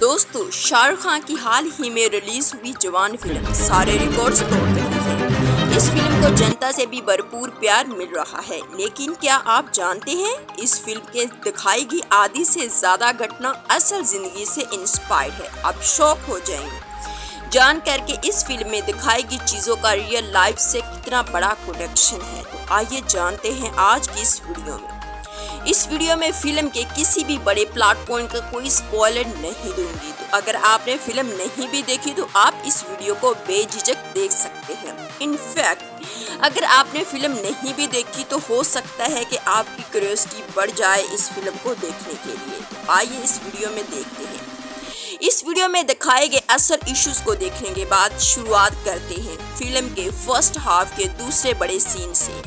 दोस्तों, शाहरुख खान की हाल ही में रिलीज हुई जवान फिल्म सारे रिकॉर्ड्स तोड़ रही है। इस फिल्म को जनता से भी भरपूर प्यार मिल रहा है, लेकिन क्या आप जानते हैं इस फिल्म के दिखाई गई आधी से ज्यादा घटना असल जिंदगी से इंस्पायर्ड है। आप शॉक हो जाएंगे जान करके इस फिल्म में दिखाई गई चीजों का रियल लाइफ से कितना बड़ा कनेक्शन है। तो आइए जानते हैं आज की इस वीडियो में। इस वीडियो में फिल्म के किसी भी बड़े प्लॉट पॉइंट का कोई स्पॉइलर नहीं दूंगी। तो अगर आपने फिल्म नहीं भी देखी तो आप इस वीडियो को बेझिझक देख सकते हैं। इनफैक्ट अगर आपने फिल्म नहीं भी देखी तो हो सकता है कि आपकी क्यूरियोसिटी बढ़ जाए इस फिल्म को देखने के लिए। तो आइए इस वीडियो में देखते हैं। इस वीडियो में दिखाए गए असल इश्यूज को देखने के बाद शुरुआत करते हैं फिल्म के फर्स्ट हाफ के दूसरे बड़े सीन से,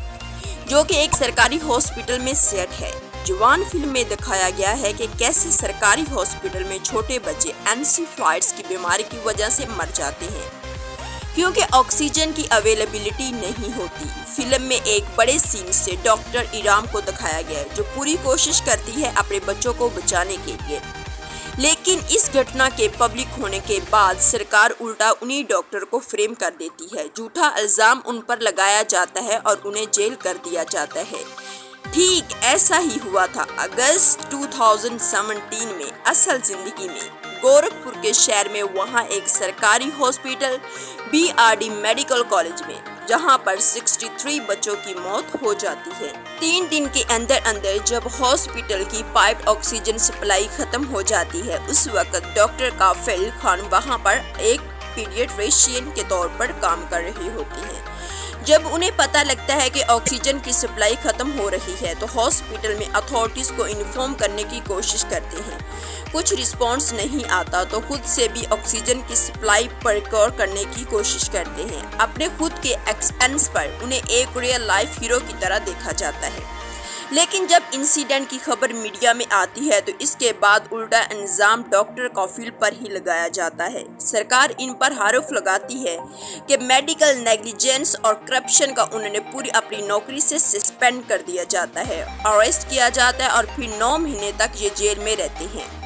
जो कि एक सरकारी हॉस्पिटल में सेट है। जवान फिल्म में दिखाया गया है कि कैसे सरकारी हॉस्पिटल में छोटे बच्चे एनसेफेलाइटिस की बीमारी की वजह से मर जाते हैं क्योंकि ऑक्सीजन की अवेलेबिलिटी नहीं होती। फिल्म में एक बड़े सीन से डॉक्टर इराम को दिखाया गया है, जो पूरी कोशिश करती है अपने बच्चों को बचाने के लिए, लेकिन इस घटना के पब्लिक होने के बाद सरकार उल्टा उन्हीं डॉक्टर को फ्रेम कर देती है। झूठा इल्जाम उन पर लगाया जाता है और उन्हें जेल कर दिया जाता है। ठीक ऐसा ही हुआ था अगस्त 2017 में असल जिंदगी में गोरखपुर के शहर में। वहां एक सरकारी हॉस्पिटल BRD मेडिकल कॉलेज में, जहां पर 63 बच्चों की मौत हो जाती है। 3 दिन के अंदर अंदर जब हॉस्पिटल की पाइप ऑक्सीजन सप्लाई खत्म हो जाती है, उस वक्त डॉक्टर काफिल खान वहां पर एक पीडियाट्रिशियन के तौर पर काम कर रही होती हैं। जब उन्हें पता लगता है कि ऑक्सीजन की सप्लाई खत्म हो रही है तो हॉस्पिटल में अथॉरिटीज को इन्फॉर्म करने की कोशिश करते हैं। कुछ रिस्पांस नहीं आता तो खुद से भी ऑक्सीजन की सप्लाई प्रोक्योर करने की कोशिश करते हैं। अपने खुद के एक्सपेंस पर उन्हें एक रियल लाइफ हीरो की तरह देखा जाता है, लेकिन जब इंसिडेंट की खबर मीडिया में आती है तो इसके बाद उल्टा इल्जाम डॉक्टर कॉफिल पर ही लगाया जाता है। सरकार इन पर आरोप लगाती है कि मेडिकल नेग्लिजेंस और करप्शन का उन्होंने पूरी अपनी नौकरी से सस्पेंड कर दिया जाता है, अरेस्ट किया जाता है और फिर 9 महीने तक ये जेल में रहते हैं।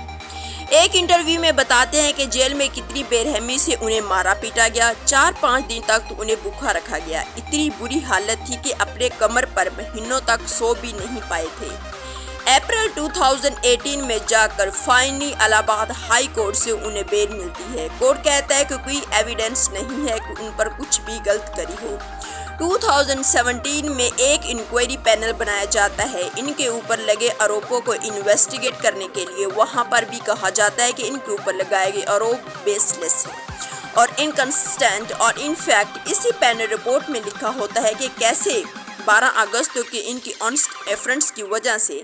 एक इंटरव्यू में बताते हैं कि जेल में कितनी बेरहमी से उन्हें मारा पीटा गया। 4-5 दिन तक तो उन्हें भूखा रखा गया। इतनी बुरी हालत थी कि अपने कमर पर महीनों तक सो भी नहीं पाए थे। अप्रैल 2018 में जाकर फाइनली इलाहाबाद हाई कोर्ट से उन्हें बेल मिलती है। कोर्ट कहता है कि कोई एविडेंस नहीं है कि उन पर कुछ भी गलत करी हो। 2017 में एक इंक्वायरी पैनल बनाया जाता है इनके ऊपर लगे आरोपों को इन्वेस्टिगेट करने के लिए। वहां पर भी कहा जाता है कि इनके ऊपर लगाए गए आरोप बेसलेस है और इनकंसिस्टेंट। और इनफैक्ट इसी पैनल रिपोर्ट में लिखा होता है कि कैसे 12 अगस्त के इनकी ऑनेस्ट एफर्ट्स की वजह से,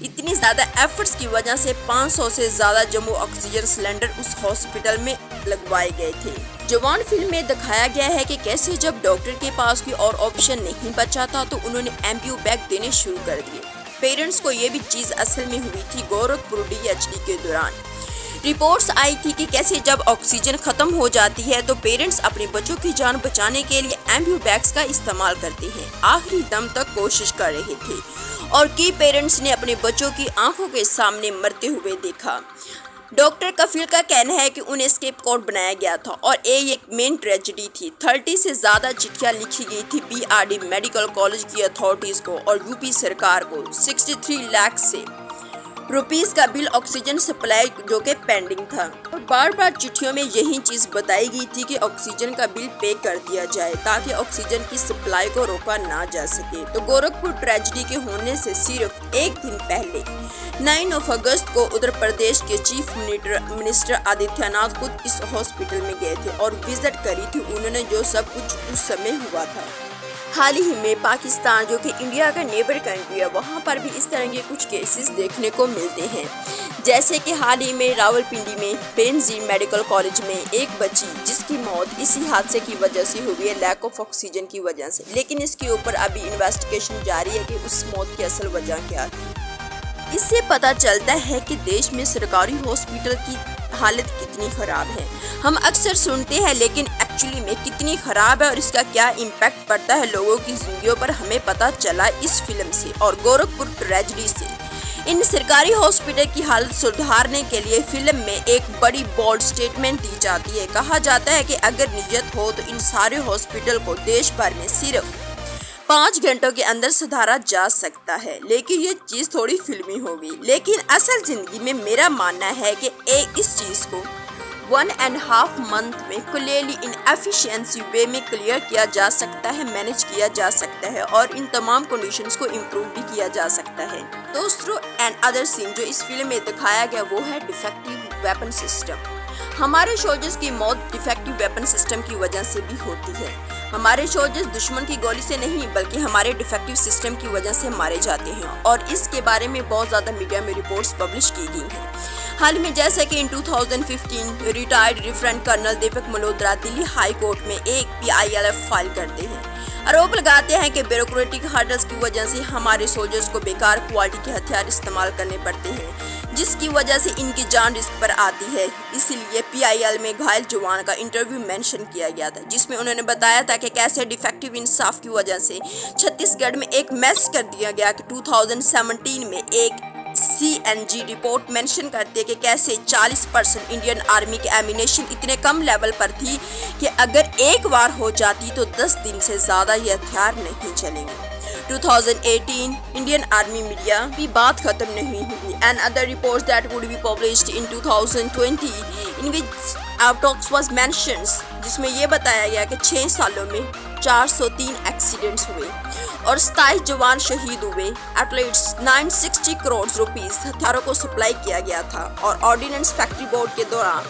इतनी ज़्यादा एफर्ट्स की वजह से 500 से ज़्यादा जम्बो ऑक्सीजन सिलेंडर उस हॉस्पिटल में लगवाए गए थे। जवान फिल्म में दिखाया गया है कि कैसे जब डॉक्टर के पास कोई और ऑप्शन नहीं बचा था तो उन्होंने एम्ब्यू बैग देने शुरू कर दिए। पेरेंट्स को ये भी चीज़ असल में हुई थी गोरखपुर DHD के दौरान। रिपोर्ट्स आई थी कि कैसे जब ऑक्सीजन खत्म हो जाती है तो पेरेंट्स अपने बच्चों की जान बचाने के लिए एम्ब्यू बैग्स का इस्तेमाल करते हैं। आखिरी दम तक कोशिश कर रहे थे और कई पेरेंट्स ने अपने बच्चों की आंखों के सामने मरते हुए देखा। डॉक्टर कफील का कहना है कि उन्हें स्केप कोड बनाया गया था और ये एक मेन ट्रेजेडी थी। 30 से ज़्यादा चिट्ठियाँ लिखी गई थी BRD मेडिकल कॉलेज की अथॉरिटीज़ को और यूपी सरकार को। 63 लाख से रुपीस का बिल ऑक्सीजन सप्लाई जो कि पेंडिंग था और बार बार चिट्ठियों में यही चीज़ बताई गई थी कि ऑक्सीजन का बिल पे कर दिया जाए ताकि ऑक्सीजन की सप्लाई को रोका ना जा सके। तो गोरखपुर ट्रेजेडी के होने से सिर्फ एक दिन पहले 9 अगस्त को उत्तर प्रदेश के चीफ मिनिस्टर आदित्यनाथ खुद इस हॉस्पिटल में गए थे और विजिट करी थी उन्होंने जो सब कुछ उस समय हुआ था। हाल ही में पाकिस्तान, जो कि इंडिया का नेबर कंट्री है, वहाँ पर भी इस तरह के कुछ केसेस देखने को मिलते हैं। जैसे कि हाल ही में रावलपिंडी में बेनजीर मेडिकल कॉलेज में एक बच्ची जिसकी मौत इसी हादसे की वजह से हुई है, लैक ऑफ ऑक्सीजन की वजह से। लेकिन इसके ऊपर अभी इन्वेस्टिगेशन जारी है कि उस मौत की असल वजह क्या थी। इससे पता चलता है कि देश में सरकारी हॉस्पिटल की हालत कितनी ख़राब है। हम अक्सर सुनते हैं, लेकिन एक्चुअली में कितनी ख़राब है और इसका क्या इम्पैक्ट पड़ता है लोगों की ज़िंदगियों पर, हमें पता चला इस फिल्म से और गोरखपुर ट्रेजेडी से। इन सरकारी हॉस्पिटल की हालत सुधारने के लिए फिल्म में एक बड़ी बोल्ड स्टेटमेंट दी जाती है। कहा जाता है कि अगर नीयत हो तो इन सारे हॉस्पिटल को देश भर में सिर्फ 5 घंटों के अंदर सुधारा जा सकता है। लेकिन ये चीज़ थोड़ी फिल्मी होगी, लेकिन असल जिंदगी में मेरा मानना है कि इस चीज़ को 1.5 मंथ में क्लियरली इन एफिशिएंसी वे में क्लियर किया जा सकता है, मैनेज किया जा सकता है और इन तमाम कंडीशंस को इम्प्रूव भी किया जा सकता है। दोस्तों, एंड अदर सीन जो इस फिल्म में दिखाया गया वो है डिफेक्टिव वेपन सिस्टम। हमारे सोल्जर्स की मौत डिफेक्टिव वेपन सिस्टम की वजह से भी होती है। हमारे सोल्जर्स दुश्मन की गोली से नहीं बल्कि हमारे डिफेक्टिव सिस्टम की वजह से मारे जाते हैं और इसके बारे में बहुत ज़्यादा मीडिया में रिपोर्ट्स पब्लिश की गई हैं। हाल में जैसे कि इन 2015 रिटायर्ड लेफ्टिनेंट कर्नल दीपक मल्होत्रा दिल्ली हाई कोर्ट में एक PILF फाइल करते हैं। आरोप लगाते हैं कि ब्यूरोक्रेटिक हर्डल्स की वजह से हमारे सोल्जर्स को बेकार क्वालिटी के हथियार इस्तेमाल करने पड़ते हैं, जिसकी वजह से इनकी जान रिस्क पर आती है। इसीलिए PIL में घायल जवान का इंटरव्यू मेंशन किया गया था, जिसमें उन्होंने बताया था कि कैसे डिफेक्टिव इंसाफ की वजह से छत्तीसगढ़ में एक मैसेज कर दिया गया कि 2017 में एक CNG रिपोर्ट मेंशन करती है कि कैसे 40% इंडियन आर्मी के एमिनेशन इतने कम लेवल पर थी कि अगर एक बार हो जाती तो 10 दिन से ज़्यादा ये हथियार नहीं चलेंगे। 2018 इंडियन आर्मी मीडिया भी बात खत्म नहीं हुई and other reports that would be published in 2020 in which आउटॉक्स वाज मेंशन्स, जिसमें ये बताया गया कि 6 सालों में 403 एक्सीडेंट्स हुए और 27 जवान शहीद हुए। एटलीस्ट 960 करोड़ रुपीस हथियारों को सप्लाई किया गया था और ऑर्डिनेंस फैक्ट्री बोर्ड के दौरान।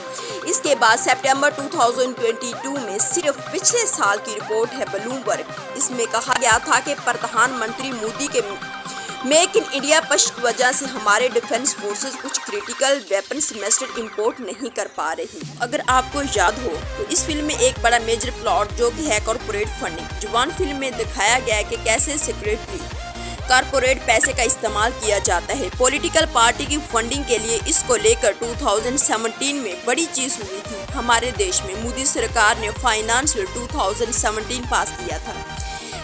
इसके बाद सितंबर 2022 में सिर्फ पिछले साल की रिपोर्ट है ब्लूमबर्ग, इसमें कहा गया था कि प्रधानमंत्री मोदी के मेक इन इंडिया पक्ष की वजह से हमारे डिफेंस फोर्सेस कुछ क्रिटिकल वेपन सेमेस्टर इंपोर्ट नहीं कर पा रही। अगर आपको याद हो तो इस फिल्म में एक बड़ा मेजर प्लॉट जो कि है कॉर्पोरेट फंडिंग। जवान फिल्म में दिखाया गया है कि कैसे सीक्रेटली कॉर्पोरेट पैसे का इस्तेमाल किया जाता है पॉलिटिकल पार्टी की फंडिंग के लिए। इसको लेकर 2017 में बड़ी चीज हुई थी। हमारे देश में मोदी सरकार ने फाइनेंस बिल 2017 पास किया था,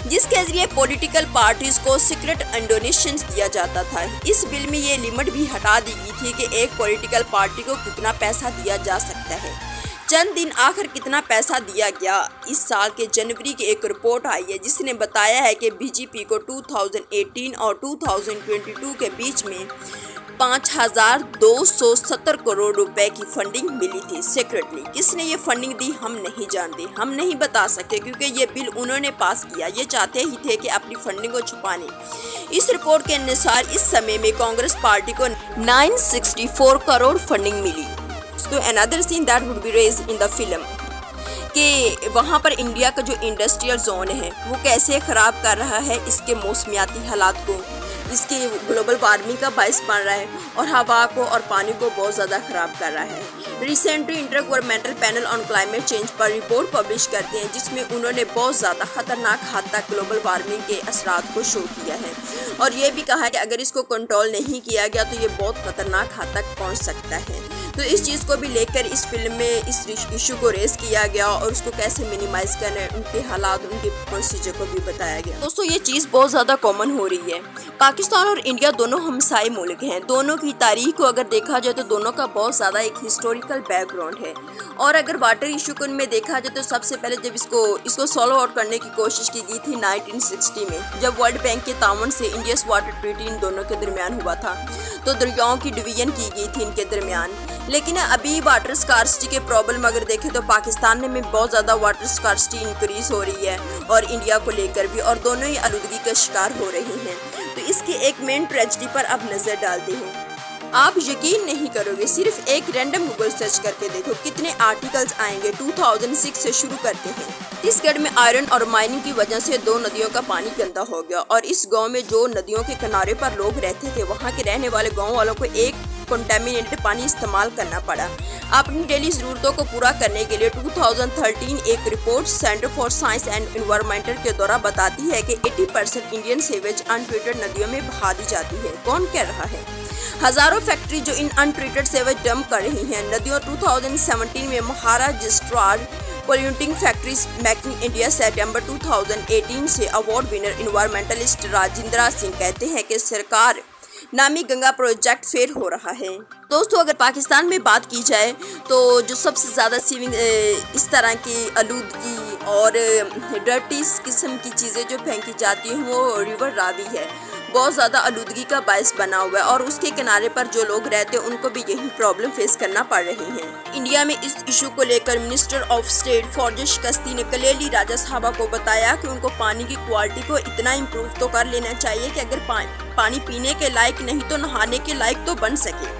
जिसके जरिए पॉलिटिकल पार्टीज को सीक्रेट डोनेशंस दिया जाता था। इस बिल में ये लिमिट भी हटा दी गई थी कि एक पॉलिटिकल पार्टी को कितना पैसा दिया जा सकता है। चंद दिन आखिर कितना पैसा दिया गया। इस साल के जनवरी की एक रिपोर्ट आई है जिसने बताया है कि बीजेपी को 2018 और 2022 के बीच में 5,270 करोड़ रुपए की फंडिंग मिली थी सीक्रेटली। किसने ये फंडिंग दी हम नहीं जानते, हम नहीं बता सकते क्योंकि ये बिल उन्होंने पास किया। ये चाहते ही थे कि अपनी फंडिंग को छुपाने। इस रिपोर्ट के अनुसार इस समय में कांग्रेस पार्टी को 964 करोड़ फंडिंग मिली। तो another seen that would be raised in the film कि वहाँ पर इंडिया का जो इंडस्ट्रियल जोन है वो कैसे ख़राब कर रहा है इसके मौसमियाती हालात को, इसके ग्लोबल वार्मिंग का बायस बन रहा है और हवा को और पानी को बहुत ज़्यादा ख़राब कर रहा है। Recently inter governmental panel on climate change पर रिपोर्ट पब्लिश करते हैं जिसमें उन्होंने बहुत ज़्यादा ख़तरनाक हद तक ग्लोबल वार्मिंग के असरात को शो किया है और ये भी कहा है कि अगर इसको कंट्रोल नहीं किया गया तो ये बहुत ख़तरनाक हद तक पहुँच सकता है। तो इस चीज़ को भी लेकर इस फिल्म में इस इशू को रेस किया गया और उसको कैसे मिनिमाइज करना है, उनके हालात, उनके प्रोसीजर को भी बताया गया। दोस्तों, ये चीज़ बहुत ज़्यादा कॉमन हो रही है। पाकिस्तान और इंडिया दोनों हमसाए मुल्क हैं। दोनों की तारीख को अगर देखा जाए तो दोनों का बहुत ज़्यादा एक हिस्टोरिकल बैकग्राउंड है और अगर वाटर इशू को में देखा जाए तो सबसे पहले जब इसको सॉल्व आउट करने की कोशिश की गई थी 1960 में, जब वर्ल्ड बैंक के ताउन से इंडियस वाटर ट्रीटी इन दोनों के दरमियान हुआ था तो दरियाओं की डिवीजन की गई थी इनके दरमियान। लेकिन अभी वाटर स्कार्सिटी के प्रॉब्लम अगर देखें तो पाकिस्तान में बहुत ज़्यादा वाटर स्कार्सिटी इंक्रीज हो रही है और इंडिया को लेकर भी, और दोनों ही आलूदगी का शिकार हो रही हैं। तो इसकी एक मेन ट्रेजेडी पर अब नज़र डालते हैं। आप यकीन नहीं करोगे, सिर्फ एक रैंडम गूगल सर्च करके देखो कितने आर्टिकल्स आएंगे। 2006 से शुरू करते हैं। छत्तीसगढ़ में आयरन और माइनिंग की वजह से 2 नदियों का पानी गंदा हो गया और इस गांव में जो नदियों के किनारे पर लोग रहते थे वहां के रहने वाले गांव वालों को एक कंटेमिनेटेड पानी इस्तेमाल करना पड़ा अपनी डेली ज़रूरतों को पूरा करने के लिए। 2013 एक report centre for science and environmental के द्वारा बताती है कि 80% इंडियन सीवेज अनट्रीटेड नदियों में बहा दी जाती है। कौन कर रहा है? हजारों फैक्ट्री जो इन अनट्रीटेड सीवेज डंप कर रही हैं नदियों। 2017 में Maharaj registrar polluting factories making India सितंबर 2018 से award winner environmentalist Rajendra Singh कहते हैं कि सरकार नामी गंगा प्रोजेक्ट फेल हो रहा है। दोस्तों, अगर पाकिस्तान में बात की जाए तो जो सबसे ज़्यादा सीविंग इस तरह की आलूदगी और डर्टी किस्म की चीज़ें जो फेंकी जाती हैं वो रिवर रावी है। बहुत ज़्यादा आलूदगी का बायस बना हुआ है और उसके किनारे पर जो लोग रहते हैं उनको भी यही प्रॉब्लम फेस करना पड़ रही है। इंडिया में इस इशू को लेकर मिनिस्टर ऑफ स्टेट फॉरजिश कश्ती ने कलेली राजा साहबा को बताया कि उनको पानी की क्वालिटी को इतना इम्प्रूव तो कर लेना चाहिए कि अगर पानी पीने के लायक नहीं तो नहाने के लायक तो बन सके।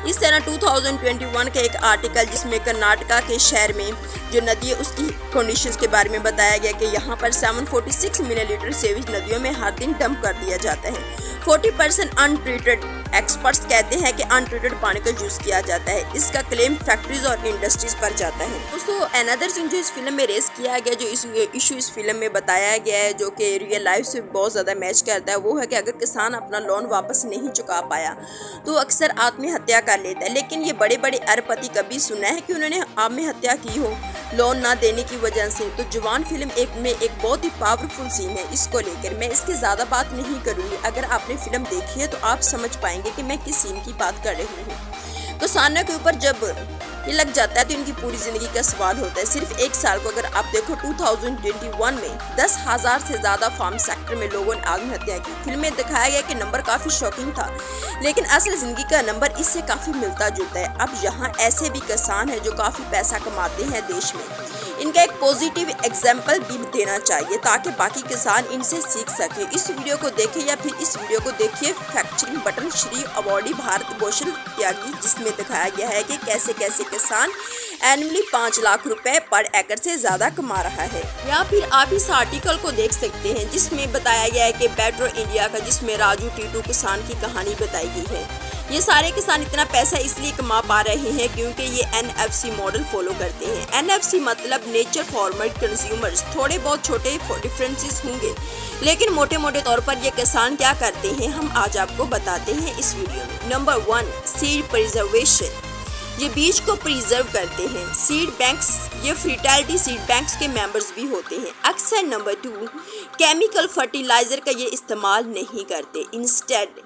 इस तरह 2021 का एक आर्टिकल जिसमें कर्नाटका के शहर में जो नदी है उसकी कंडीशंस के बारे में बताया गया कि यहाँ पर 746 मिलीलीटर सेवेज नदियों में हर दिन डंप कर दिया जाता है। 40% अनट्रीटेड, एक्सपर्ट्स कहते हैं कि अनट्रीटेड पानी का यूज किया जाता है। इसका क्लेम फैक्ट्रीज और इंडस्ट्रीज पर जाता है। दोस्तों, अनदर थिंग जो इस फिल्म में रेस किया गया, जो इशू इस फिल्म में बताया गया है जो कि रियल लाइफ से बहुत ज़्यादा मैच करता है, वो है कि अगर किसान अपना लोन वापस नहीं चुका पाया तो अक्सर आत्महत्या कर लेता है। लेकिन ये बड़े बड़े अरबपति कभी सुना है कि उन्होंने आत्महत्या की हो लोन ना देने की वजह से? तो जवान फिल्म एक बहुत ही पावरफुल सीन है। इसको लेकर मैं इसकी ज़्यादा बात नहीं करूँगी। अगर आपने फिल्म देखी है तो आप समझ पाएंगे कि मैं किस सीन की बात कर रही हूँ। किसानों के ऊपर जब ये लग जाता है तो इनकी पूरी ज़िंदगी का सवाल होता है। सिर्फ एक साल को अगर आप देखो 2021 में 10,000 से ज़्यादा फार्म सेक्टर में लोगों ने आत्महत्या की। फिल्म में दिखाया गया कि नंबर काफ़ी शॉकिंग था, लेकिन असल ज़िंदगी का नंबर इससे काफ़ी मिलता जुलता है। अब यहाँ ऐसे भी किसान हैं जो काफ़ी पैसा कमाते हैं देश में। इनका एक पॉजिटिव एग्जाम्पल भी देना चाहिए ताकि बाकी किसान इनसे सीख सके। इस वीडियो को देखें या फिर इस वीडियो को देखिए फैक्चरिंग बटन श्री अवॉर्डी भारत भूषण त्यागी, जिसमें दिखाया गया है कि कैसे कैसे किसान एनुअली 5 लाख रुपए पर एकड़ से ज़्यादा कमा रहा है। या फिर आप इस आर्टिकल को देख सकते हैं जिसमें बताया गया है कि बेटर इंडिया का, जिसमें राजू टीटू किसान की कहानी बताई गई है। ये सारे किसान इतना पैसा इसलिए कमा पा रहे हैं क्योंकि ये NFC मॉडल फॉलो करते हैं। NFC मतलब नेचर फॉर्मर कंज्यूमर्स। थोड़े बहुत छोटे डिफरेंसेस होंगे, लेकिन मोटे मोटे तौर पर ये किसान क्या करते हैं हम आज आपको बताते हैं इस वीडियो में। Number 1, seed preservation. ये बीज को प्रिजर्व करते हैं। सीड बैंक्स, ये फर्टिलिटी सीड बैंक्स के मेंबर्स भी होते हैं। अक्सर नंबर 2, केमिकल फर्टिलाइजर का ये इस्तेमाल नहीं करते। इंस्टेड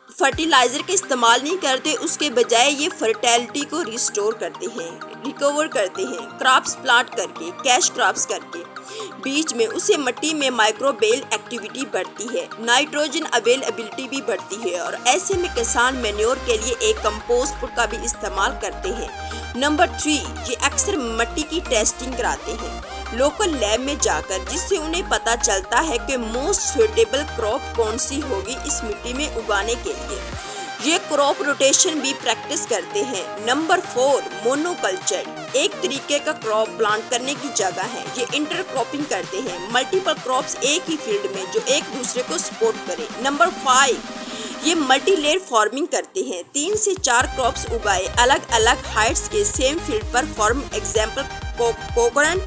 फर्टिलाइजर का इस्तेमाल नहीं करते, उसके बजाय ये फर्टिलिटी को रिस्टोर करते हैं, रिकवर करते हैं। क्रॉप्स प्लांट करके, कैश क्रॉप्स करके बीच में उसे मिट्टी में माइक्रोबियल एक्टिविटी बढ़ती है, नाइट्रोजन अवेलेबिलिटी भी बढ़ती है और ऐसे में किसान मैन्योर के लिए एक कंपोस्ट का भी इस्तेमाल करते हैं। नंबर 3, ये अक्सर मिट्टी की टेस्टिंग कराते हैं लोकल लैब में जाकर, जिससे उन्हें पता चलता है कि मोस्ट सुटेबल क्रॉप कौन सी होगी इस मिट्टी में उगाने के लिए। ये क्रॉप रोटेशन भी प्रैक्टिस करते हैं। Number 4, monoculture. एक तरीके का क्रॉप प्लांट करने की जगह है। ये इंटरक्रॉपिंग करते हैं, मल्टीपल क्रॉप्स एक ही फील्ड में जो एक दूसरे को सपोर्ट करें। नंबर 5, ये मल्टी लेयर फार्मिंग करते हैं। 3 से 4 क्रॉप्स उगाए अलग अलग हाइट्स के सेम फील्ड पर form. Example coconut,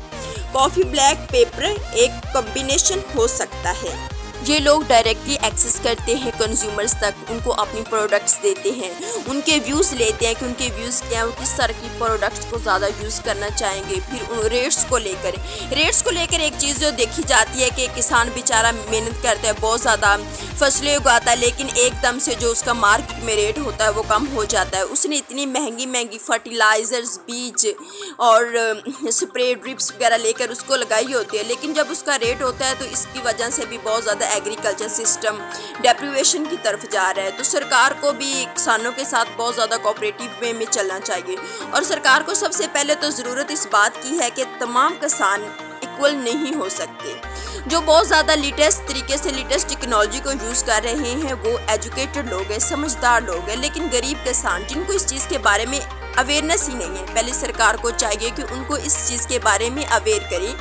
coffee, black pepper एक कॉम्बिनेशन हो सकता है। ये लोग डायरेक्टली एक्सेस करते हैं कंज्यूमर्स तक, उनको अपनी प्रोडक्ट्स देते हैं, उनके व्यूज़ लेते हैं कि उनके व्यूज़ क्या है, वो किस तरह की प्रोडक्ट्स को ज़्यादा यूज़ करना चाहेंगे। फिर उन रेट्स को लेकर एक चीज़ जो देखी जाती है कि किसान बेचारा मेहनत करता है, बहुत ज़्यादा फसलें उगाता है, लेकिन एकदम से जो उसका मार्केट में रेट होता है वो कम हो जाता है। उसने इतनी महंगी फर्टिलाइज़र्स, बीज और स्प्रे ड्रिप्स वगैरह लेकर उसको लगाई होती है, लेकिन जब उसका रेट होता है तो इसकी वजह से भी बहुत ज़्यादा एग्रीकल्चर सिस्टम डेप्रिवेशन की तरफ जा रहा है। तो सरकार को भी किसानों के साथ बहुत ज़्यादा कोऑपरेटिव वे में चलना चाहिए और सरकार को सबसे पहले तो ज़रूरत इस बात की है कि तमाम किसान इक्वल नहीं हो सकते। जो बहुत ज़्यादा लेटेस्ट तरीके से लेटेस्ट टेक्नोलॉजी को यूज़ कर रहे हैं वो एजुकेटेड लोग हैं, समझदार लोग हैं, लेकिन गरीब किसान जिनको इस चीज़ के बारे में अवेयरनेस ही नहीं है, पहले सरकार को चाहिए कि उनको इस चीज़ के बारे में अवेयर करें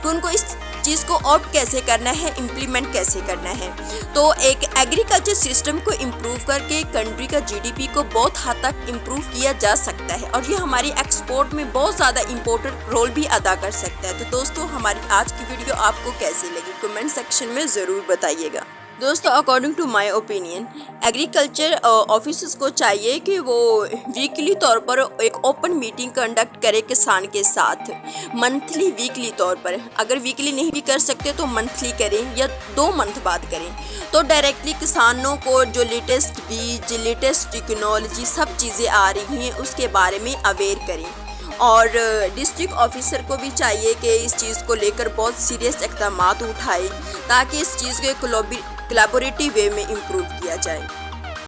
कि उनको इस चीज़ को ऑप्ट कैसे करना है, इम्प्लीमेंट कैसे करना है। तो एक एग्रीकल्चर सिस्टम को इम्प्रूव करके कंट्री का GDP को बहुत हद तक इम्प्रूव किया जा सकता है और ये हमारी एक्सपोर्ट में बहुत ज़्यादा इम्पोर्टेंट रोल भी अदा कर सकता है। तो दोस्तों, हमारी आज की वीडियो आपको कैसी लगी कमेंट सेक्शन में ज़रूर बताइएगा। दोस्तों, according to my opinion, agriculture officers को चाहिए कि वो वीकली तौर पर एक ओपन मीटिंग कंडक्ट करे किसान के साथ। मंथली वीकली तौर पर, अगर वीकली नहीं भी कर सकते तो मंथली करें या 2 मंथ बाद करें, तो डायरेक्टली किसानों को जो लेटेस्ट बीज, लेटेस्ट टेक्नोलॉजी सब चीज़ें आ रही हैं उसके बारे में अवेयर करें। और डिस्ट्रिक्ट ऑफिसर को भी चाहिए कि इस चीज़ को लेकर बहुत सीरियस इक़दामात उठाए ताकि इस चीज़ को कोलैबोरेटिव वे में इम्प्रूव किया जाए।